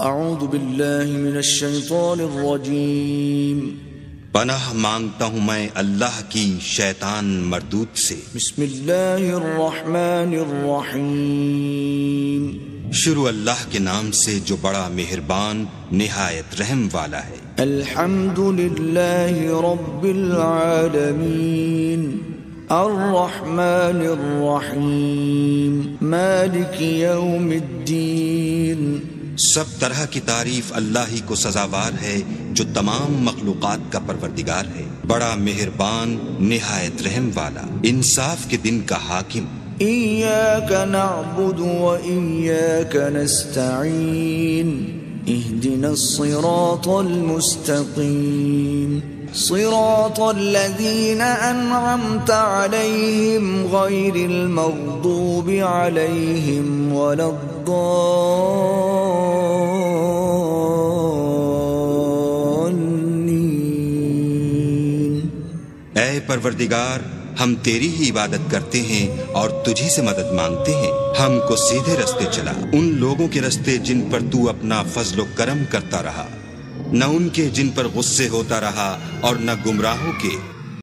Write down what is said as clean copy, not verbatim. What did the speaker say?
اعوذ باللہ من الشیطان الرجیم پناہ مانگتا ہوں میں اللہ کی شیطان مردود سے۔ بسم اللہ الرحمن الرحیم شروع اللہ کے نام سے جو بڑا مہربان نہایت رحم والا ہے۔ الحمد للہ رب العالمین الرحمن الرحیم مالک یوم الدین۔ سب طرح کی تعریف اللہ ہی کو سزاوار ہے جو تمام مخلوقات کا پروردگار ہے، بڑا مہربان نہایت رحم والا، انصاف کے دن کا حاکم۔ ایاک نعبد و ایاک نستعین اہدنا الصراط المستقیم صراط الذین انعمت علیہم غیر المغضوب علیہم ولا الضالین۔ اے پروردگار، ہم تیری ہی عبادت کرتے ہیں اور تجھی سے مدد مانگتے ہیں، ہم کو سیدھے رستے چلا، ان لوگوں کے رستے جن پر تو اپنا فضل و کرم کرتا رہا، نہ ان کے جن پر غصے ہوتا رہا، اور نہ گمراہوں کے